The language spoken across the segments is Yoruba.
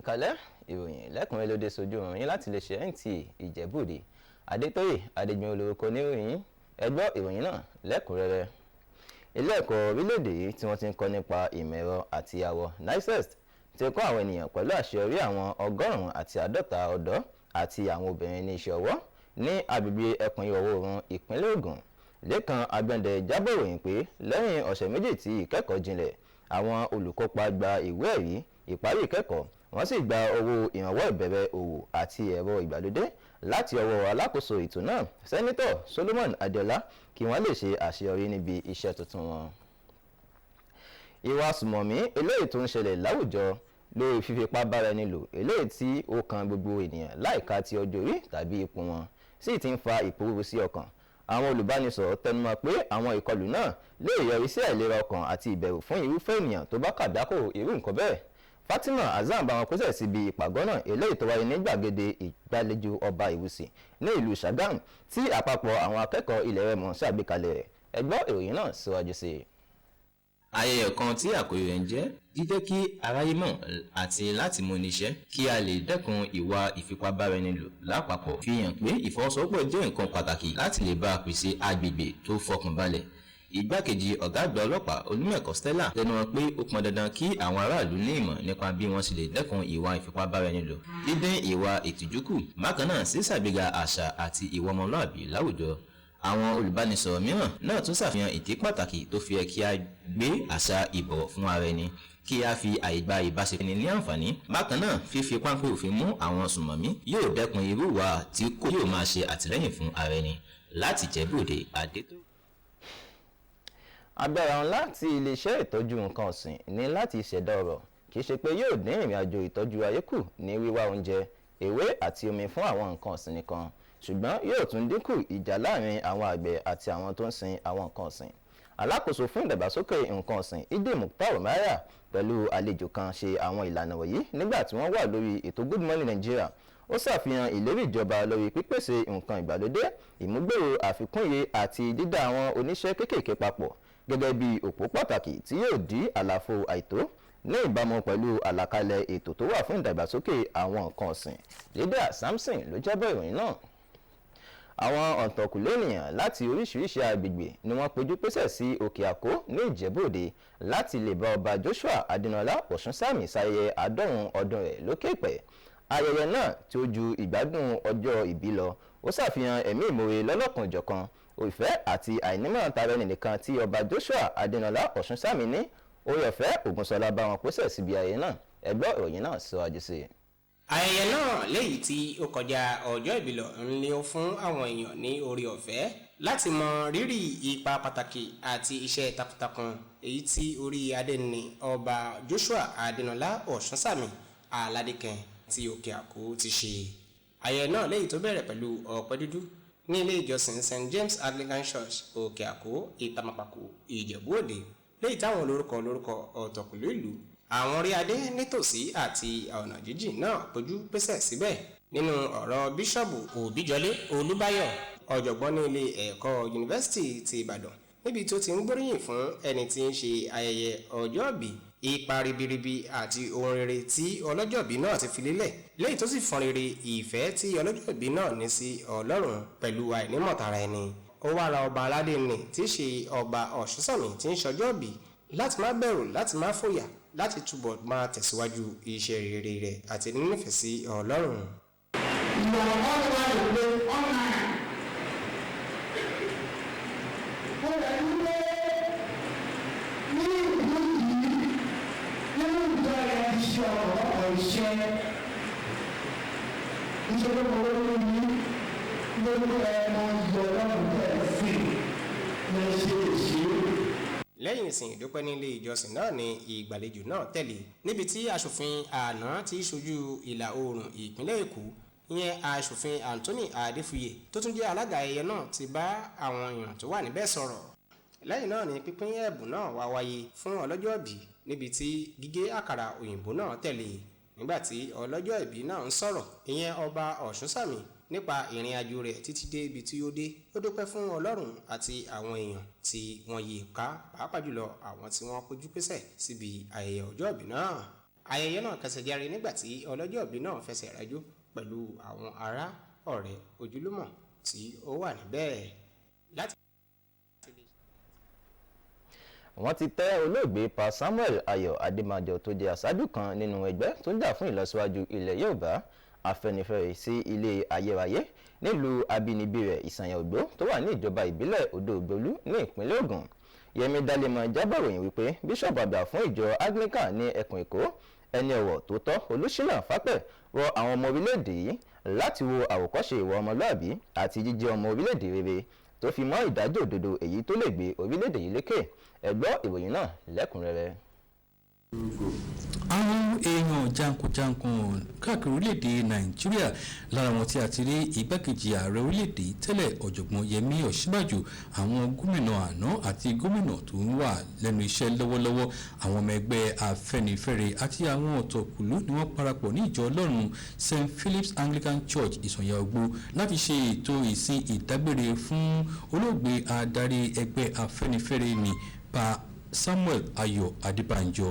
Ìkàlẹ̀ ìròyìn lẹ́kùnrin lóde sojú ìròyìn láti lè ṣe Nta Ijebu Ode Adétóyè Adégbìn olórúkọ oníròyìn ẹ gbọ́ ìròyìn náà lẹ́kùnrẹ́rẹ́. Ilé ẹ̀kọ́ orílẹ̀-èdè yìí tí wọ́n ti ń kọ́ nípa ìmọ̀ ẹ̀rọ àti àwọ̀ NISET ti kọ́ àwọn ènìyàn pẹ̀lú àṣeyọrí àwọn 150 ọ̀dọ́ àti àwọn obìnrin ní iṣẹ́ ọwọ́ ní agbègbè ẹkùn ìwọ̀ oòrùn ìpínlẹ̀ Ògùn. Lékan Agbẹ́ndẹ jábọ̀ ìròyìn pé lẹ́yìn ọ̀sẹ̀ méjì tí ìkẹ́kọ̀ọ́ jinlẹ̀ àwọn olùkópa gba ìwé ẹ̀rí ìparí ìkẹ́kọ̀ọ́ wọ́n sì gba owó ìrànwọ́ ìbẹ̀rẹ̀ òwò àti ẹ̀rọ ìgbàlódé láti ọwọ́ alákòóso ètò náà Sẹ́nitọ̀ Solomon Adéọlá kí wọ́n lè ṣe àṣeyọrí níbi iṣẹ́ tuntun wọn. Ìwà sùmọ̀mí eléyìí tó ń ṣẹlẹ̀ láwùjọ lórí fífipá bára ẹni lò eléyìí tí ó kan gbogbo ènìyàn láìka ti ọjọ́ orí tàbí ipò wọn sì ti ń fa ìpòrúurú sí ọkàn. Àwọn olùbánisọ̀rọ̀ tẹnumọ́ pé àwọn ìkọlù náà lè yọrí sí àìlera ọkàn àti ìbẹ̀rù fún irúfẹ́ ènìyàn tó bá kàdákò irú nǹkan bẹ́ẹ̀. Fatima Azam bá wọn pèsè síbi ìpàgọ́ náà eléyìí tó wáyé ní gbàgede ìgbàlejò ọba Ìwùsì ní ìlú Ṣàgámù tí àpapọ̀ àwọn akẹ́kọ̀ọ́ ilẹ̀ Rẹ́mọ ṣàgbékalẹ̀ rẹ̀. Ẹ gbọ́ ìròyìn náà síwájú sí i. Ayẹyẹ kan tí àkòrí rẹ̀ ń jẹ́ dídé kí aráyé mọ̀ àti láti mú níṣẹ́ kí a lè dẹ́kun ìwà ìfipábáraẹnilò lápapọ̀ fi hàn pé ìfọwọ́sowọ́pọ̀ jẹ́ nǹkan pàtàkì láti lè bá a pèsè agbègbè tó fọkànbalẹ̀. Igbákejì ọ̀gá àgbà ọlọ́pàá Olúmẹ̀kọ́ Stella tẹnumọ́ pé ó pọn dandan kí àwọn aráàlú ní ìmọ̀ nípa bí wọ́n sì lè dẹ́kun ìwà ìfipábáraẹnilò, dídín ìwà ìtìjú kù, bákan náà ṣíṣàgbéga àṣà àti ìwà ọmọlúàbí láwùjọ. Àwọn olùbánisọ̀rọ̀ mìíràn náà tún ṣàfihàn ìdí pàtàkì tó fi yẹ kí a gbé àṣà ìbọ̀wọ̀ fún ara ẹni, kí a fi àyè gba ìbáṣepọ̀ ẹni ní àǹfààní. Bákan náà, fífi páńpẹ́ òfin mú àwọn sùnmọ̀mí yóò dẹ́kun irú ìwà tí kò yóò máa ṣe àtìlẹ́yìn fún ara ẹni. Láti Ìjẹ̀bú Òde, Adétóyè. Agbára ńlá tí iléeṣẹ́ ìtọ́jú nǹkan ọ̀sìn ní láti ṣẹ̀dá ọrọ̀ kì í ṣe pé yóò dín ìrìn àjò ìtọ́jú ayé kù ní wíwá oúnjẹ, ewé àti omi fún àwọn nǹkan ọ̀sìn nìkan, ṣùgbọ́n yóò tún dínkù ìjà láàrin àwọn àgbẹ̀ àti àwọn tó ń sin àwọn nǹkan ọ̀sìn. Alákòóso fún ìdàgbàsókè nǹkan ọ̀sìn Ijebu Ode pẹ̀lú àlejò kan ṣe àwọn ìlànà wọ̀nyí nígbà tí wọ́n wà lórí ètò Good Morning Nigeria. Ó ṣàfihàn ìlérí ìjọba lórí pípèsè nǹkan ìgbàlódé, ìmúgbòòrò àfikúnye àti dídá àwọn oníṣẹ́ kéékèèké papọ̀ gẹ́gẹ́ bí òpó pàtàkì tí yóò dí àlàfo àìtó ní ìbámu pẹ̀lú àlàkalẹ̀ ètò tó wà fún ìdàgbàsókè àwọn nǹkan ọ̀sìn. Lydia Samson ló jábọ̀ ìròyìn náà. Àwọn ọ̀tọ̀kùlú ènìyàn láti oríṣiríṣi agbègbè ni wọ́n péjú pésẹ̀ sí Òkè Àkó ní Ìjẹ̀bú Òde láti lè bá ọba Joshua Adénọlá Ọ̀ṣúnsàmì ṣayẹyẹ 90 ọdún rẹ̀ lókè ìpẹ́. Ayẹyẹ náà tí ó ju ìgbádùn ọjọ́ ìbí lọ, ó ṣàfihàn ẹ̀mí ìmoore lọ́lọ́kan-ò-jọ̀kan, ìfẹ́ àti àìnímọ̀ tara ẹni nìkan tí ọba Joshua Adénọlá Ọ̀ṣúnsàmì ní. Oore-ọ̀fẹ́ Ògúnṣọlá bá wọn pèsè síbi ayẹyẹ náà. Ẹ gbọ́ ìròyìn náà síwájú sí i. Ayẹyẹ náà léyìí tí ó kọjá ọjọ́ ìbí lọ ń lé fún àwọn èèyàn ní oore-ọ̀fẹ́ láti mọ rírì ipa pàtàkì àti iṣẹ́ takuntakun èyí tí orí adé ní ọba Joshua Adénọlá Ọ̀ṣúnsàmì aládékẹ́ tí Òkè Àkó ti ṣe. Ayẹyẹ náà léyìí tó bẹ̀rẹ̀ pẹ̀lú ọ̀pẹ dúdú ní ilé ìjọsìn St James Anglican Church Òkè Àkó Ìtàmàpàkò Ìjẹ̀bú Òde léyìí táwọn olórúkọ ọ̀tọ̀kùlú ìlú, àwọn orí adé nítòsí àti ọ̀nà jíjìn náà péjú pésẹ̀ síbẹ̀. Nínú ọ̀rọ̀ Bíṣọ̀bù Òbíjọlé Olúbáyọ̀, ọ̀jọ̀gbọ́n ní ilé ẹ̀kọ́ Yunifásítì ti Ìbàdàn, níbi tó ti ń gbóríyìn fún ẹni tí ń ṣe ayẹyẹ ọjọ́bí, ipa ribiribi àti ohun rere tí ọlọ́jọ́bí náà ti fi lélẹ̀, léyìí tó sì fọn rere ìfẹ́ tí ọlọ́jọ́bí náà ní sí Ọlọ́run pẹ̀lú àìnímọ̀tara ẹni. Ó wá ra ọba aládé nì tí í ṣe ọba Ọ̀ṣúnsàmì tí ń ṣọjọ́bí láti má bẹ̀rù, láti má fòyà, láti túbọ̀ máa tẹ̀síwájú iṣẹ́ rere rẹ̀ àti nínífẹ̀ẹ́ sí Ọlọ́run. Lẹ́yìn ìsìn ìdúpẹ́ nílé ìjọsìn náà ni ìgbàlejò náà tẹ̀lé, níbi tí aṣòfin àná tí ṣojú ìlà oòrùn ìpínlẹ̀ Èkó ìyẹn aṣòfin Anthony Adéfúyè tó tún jẹ́ alága ayẹyẹ náà ti bá àwọn èèyàn tó wà níbẹ̀ sọ̀rọ̀. Lẹ́yìn náà ni pínpín ẹ̀bùn náà wá wáyé fún ọlọ́jọ́ ìbí, níbi tí gígé àkàrà òyìnbó náà tẹ̀lé. Nígbà tí ọlọ́jọ́ ìbí náà ń sọ̀rọ̀, ìyẹn ọba Ọ̀ṣúnsàmì nípa ìrìn àjò rẹ̀ títí dé ibi tí ó dé, ó dúpẹ́ fún Ọlọ́run àti àwọn èèyàn tí wọ́n yí ká, pàápàá jùlọ àwọn tí wọ́n péjú pésẹ̀ síbi ayẹyẹ ọjọ́ ìbí náà. ayẹyẹ náà kẹsẹ̀ járe nígbà tí ọlọ́jọ́ ìbí náà fẹsẹ̀ rájú pẹ̀lú àwọn ará ọ̀rẹ́ ojúlùmọ̀ tí ó wà níbẹ̀. wọ́n ti tẹ́ olóògbé Pa Samuel Ayọ̀ Adébánjọ tó jẹ́ aṣáájú kan nínú ẹgbẹ́ tó ń jà fún ìlọsíwájú ilẹ̀ Yorùbá Afẹ́nifẹ́re sí ilé ayérayé nílùú abínibí rẹ̀ Ìsànyà Ògbó tó wà ní ìjọba ìbílẹ̀ Odò Ògbólú ní ìpínlẹ̀ Ògùn. Yẹmi Dálẹ́mọ̀ jábọ̀ròyìn wípé bíṣọ̀bù àgbà fún ìjọ Anglican ní ẹkùn Èkó ẹni ọ̀wọ̀ tó tọ́ Olúṣínà Fápẹ́ rọ àwọn ọmọ orílẹ̀-èdè yìí láti wo àwòkọ́ṣe ìwà ọmọlúàbí àti jíjẹ́ ọmọ orílẹ̀-èdè rere tó fi mọ́ ìdájọ́ òdodo èyí tó lè gbé orílẹ̀-èdè yìí lékè. Ẹ gbọ́ ìròyìn náà lẹ́kùnrẹ́rẹ́. àwọn èèyàn jankan-jankan káàkiri orílẹ̀-èdè Nàìjíríà lára wọn tí a ti rí igbákejì ààrẹ orílẹ̀-èdè tẹ́lẹ̀ ọ̀jọ̀gbọ́n Yẹmí Ọ̀ṣínbàjò, àwọn gómìnà àná àti gómìnà tó ń wà lẹ́nu iṣẹ́ lọ́wọ́lọ́wọ́, àwọn ọmọ ẹgbẹ́ Afẹ́nifẹ́re àti àwọn ọ̀tọ̀kùlú ni wọ́n parapọ̀ ní ìjọ Ọlọ́run St Philip's Anglican Church Ìsànyà Ògbó láti ṣe ètò ìsìn ìdágbére fún olóògbé adarí ẹgbẹ́ Afẹ́nifẹ́re ní Pa Samuel Ayọ̀ Adébánjọ.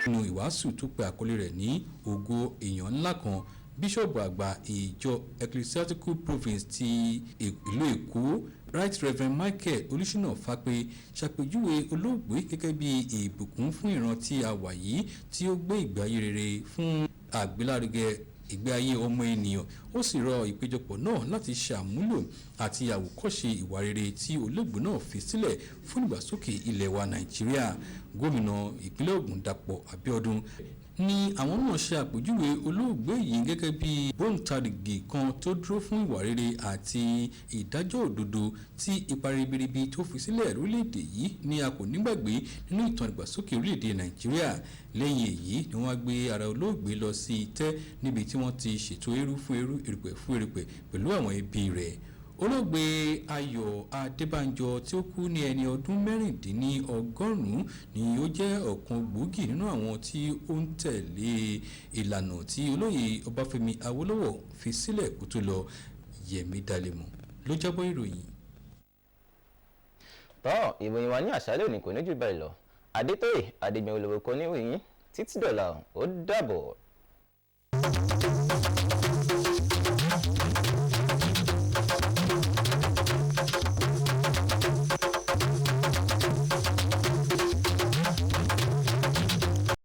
nínú ìwàásù tó pe àkọlé rẹ̀ ní ògo èèyàn ńlá kan, bíṣọ̀bù àgbà ìjọ ecclesiastical province ti ìlú Èkó Right Reverend Michael Olúṣínà Fápẹ́ ṣàpèjúwe olóògbé gẹ́gẹ́ bí ìbùkún fún ìran tí a wà yìí tí ó gbé ìgbé ayé rere fún àgbélárugẹ ìgbé ayé ọmọ ènìyàn. Ó sì rọ ìpéjọpọ̀ náà láti ṣàmúlò àti àwòkọ́ṣe ìwà rere tí olóògbé náà fi sílẹ̀ fún ìgbàsókè ilẹ̀ wa Nàìjíríà. Gómìnà ìpínlẹ̀ Ògùn Dàpọ̀ Abíọ́dún ni àwọn náà ṣe àpèjúwe olóògbé yìí gẹ́gẹ́ bí bóńtarìgì kan tó dúró fún ìwà rere àti ìdájọ́ òdodo tí ipa ribiribi tó fi sílẹ̀ orílẹ̀-èdè yìí ni a kò nígbàgbé nínú ìtàn ìgbàsókè orílẹ̀-èdè Nàìjíríà. Lẹ́yìn èyí ni wọ́n á gbé ara olóògbé lọ sí itẹ́ níbi tí wọ́n ti ṣètò eérú fún eérú, erùpẹ̀ fún erùpẹ̀ pẹ̀lú àwọn ẹbí rẹ̀. Olóògbé Ayọ̀ Adébánjọ tí ó kú ní ẹni ọdún 96 ni ó jẹ́ ọ̀kan gbòógì nínú àwọn tí ó ń tẹ̀lé ìlànà tí olóyè Ọbáfẹ́mi Awólọ́wọ̀ fi sílẹ̀ kó tó lọ. Yẹmi Dálẹ́mọ̀ ló jábọ̀ ìròyìn. tọ́ ìròyìn wa ní àṣálẹ́ òní kò ní jù báyìí lọ. Adétóyè Adégbèmí olówó kọ ní ìròyìn títí dọ̀là ó dàbọ̀.